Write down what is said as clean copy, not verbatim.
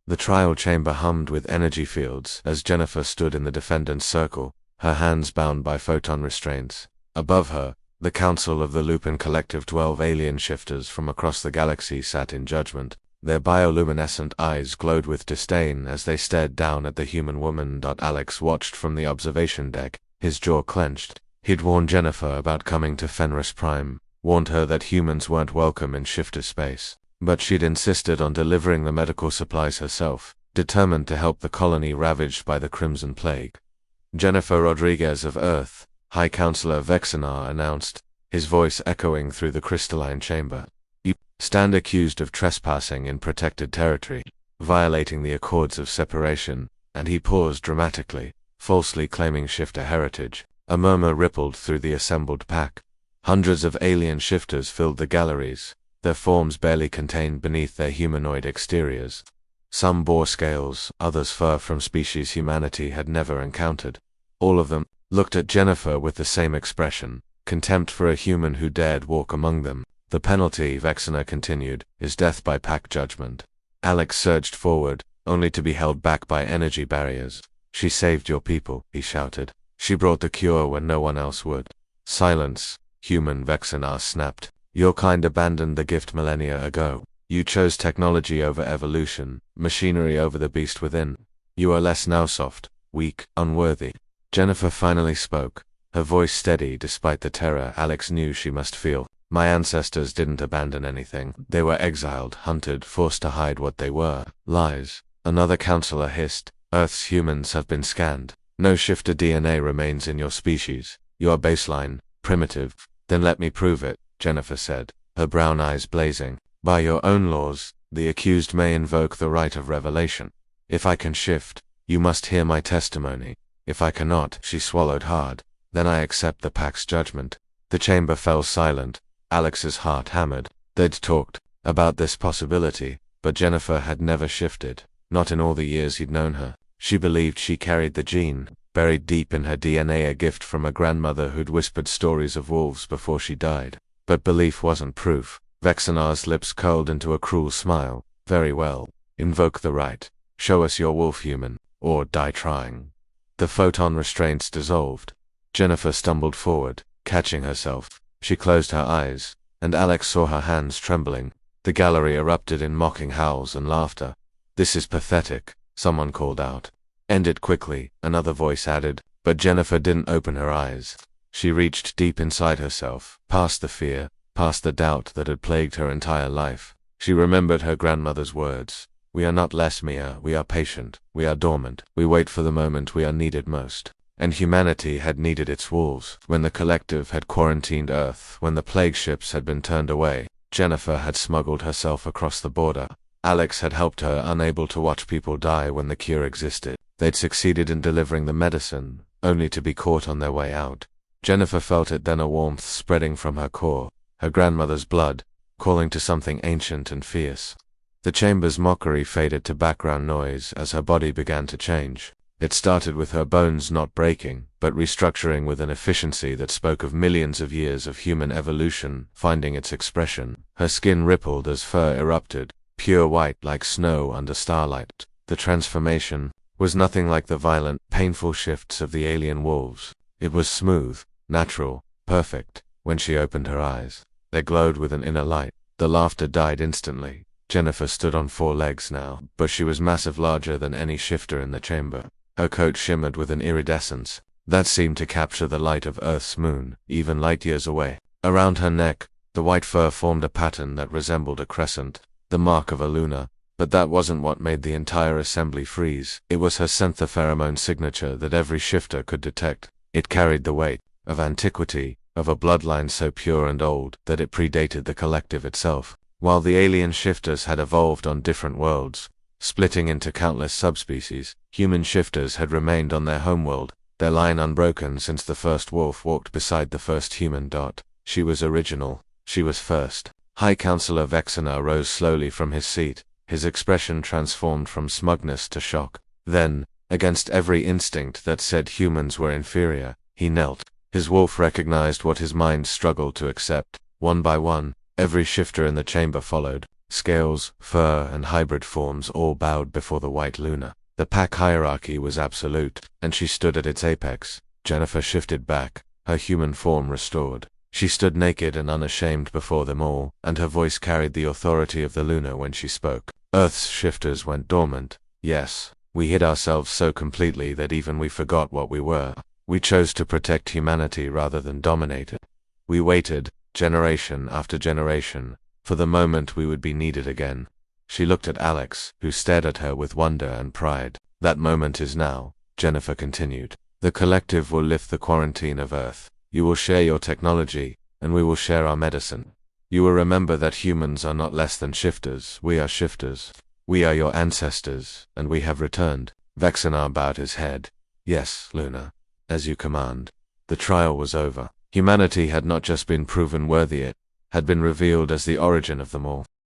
The trial chamber hummed with energy fields as Jennifer stood in the defendant's circle, her hands bound by photon restraints. Above her, the Council of the Lupin Collective 12 alien shifters from across the galaxy sat in judgment. Their bioluminescent eyes glowed with disdain as they stared down at the human woman. Alex watched from the observation deck, his jaw clenched. He'd warned Jennifer about coming to Fenris Prime, warned her that humans weren't welcome in shifter space. But she'd insisted on delivering the medical supplies herself, determined to help the colony ravaged by the Crimson Plague. Jennifer Rodriguez of Earth, High Counselor Vexenar announced, his voice echoing through the crystalline chamber. You stand accused of trespassing in protected territory, violating the Accords of Separation, and he paused dramatically, falsely claiming shifter heritage. A murmur rippled through the assembled pack. Hundreds of alien shifters filled the galleries, their forms barely contained beneath their humanoid exteriors. Some bore scales, others fur from species humanity had never encountered. All of them looked at Jennifer with the same expression, contempt for a human who dared walk among them. The penalty, Vexenar continued, is death by pack judgment. Alex surged forward, only to be held back by energy barriers. She saved your people, he shouted. She brought the cure when no one else would. Silence, human, Vexenar snapped. Your kind abandoned the gift millennia ago. You chose technology over evolution, machinery over the beast within. You are less now, soft, weak, unworthy. Jennifer finally spoke, her voice steady despite the terror Alex knew she must feel. My ancestors didn't abandon anything. They were exiled, hunted, forced to hide what they were. Lies. Another counselor hissed. Earth's humans have been scanned. No shifter DNA remains in your species. You are baseline, primitive. Then let me prove it, Jennifer said, her brown eyes blazing. By your own laws, the accused may invoke the right of revelation. If I can shift, you must hear my testimony. If I cannot, she swallowed hard, then I accept the pack's judgment. The chamber fell silent. Alex's heart hammered. They'd talked about this possibility, but Jennifer had never shifted, not in all the years he'd known her. She believed she carried the gene, buried deep in her DNA, a gift from a grandmother who'd whispered stories of wolves before she died. But belief wasn't proof. Vexenar's lips curled into a cruel smile. Very well. Invoke the right. Show us your wolf, human, or die trying. The photon restraints dissolved. Jennifer stumbled forward, catching herself. She closed her eyes, and Alex saw her hands trembling. The gallery erupted in mocking howls and laughter. This is pathetic, someone called out. End it quickly, another voice added, but Jennifer didn't open her eyes. She reached deep inside herself, past the fear, past the doubt that had plagued her entire life. She remembered her grandmother's words. We are not less mere, we are patient, we are dormant, we wait for the moment we are needed most. And humanity had needed its wolves. When the collective had quarantined Earth, when the plague ships had been turned away, Jennifer had smuggled herself across the border. Alex had helped her, unable to watch people die when the cure existed. They'd succeeded in delivering the medicine, only to be caught on their way out. Jennifer felt it then, a warmth spreading from her core, her grandmother's blood, calling to something ancient and fierce. The chamber's mockery faded to background noise as her body began to change. It started with her bones not breaking, but restructuring with an efficiency that spoke of millions of years of human evolution finding its expression. Her skin rippled as fur erupted, pure white like snow under starlight. The transformation was nothing like the violent, painful shifts of the alien wolves. It was smooth, natural, perfect. When she opened her eyes, they glowed with an inner light. The laughter died instantly. Jennifer stood on 4 legs now, but she was massive, larger than any shifter in the chamber. Her coat shimmered with an iridescence that seemed to capture the light of Earth's moon, even light years away. Around her neck, the white fur formed a pattern that resembled a crescent, the mark of a lunar. But that wasn't what made the entire assembly freeze. It was her synthopheromone signature that every shifter could detect. It carried the weight of antiquity, of a bloodline so pure and old that it predated the collective itself. While the alien shifters had evolved on different worlds, splitting into countless subspecies, human shifters had remained on their homeworld, their line unbroken since the first wolf walked beside the first human. She was original. She was first. High Counselor Vexenar rose slowly from his seat, his expression transformed from smugness to shock. Then, against every instinct that said humans were inferior, he knelt. His wolf recognized what his mind struggled to accept. One by one, every shifter in the chamber followed. Scales, fur, and hybrid forms all bowed before the white Luna. The pack hierarchy was absolute, and she stood at its apex. Jennifer shifted back, her human form restored. She stood naked and unashamed before them all, and her voice carried the authority of the Luna when she spoke. Earth's shifters went dormant. Yes, we hid ourselves so completely that even we forgot what we were. We chose to protect humanity rather than dominate it. We waited, generation after generation, for the moment we would be needed again. She looked at Alex, who stared at her with wonder and pride. That moment is now, Jennifer continued. The collective will lift the quarantine of Earth. You will share your technology, and we will share our medicine. You will remember that humans are not less than shifters. We are shifters. We are your ancestors, and we have returned. Vexenar bowed his head. Yes, Luna. As you command. The trial was over. Humanity had not just been proven worthy, it had been revealed as the origin of them all.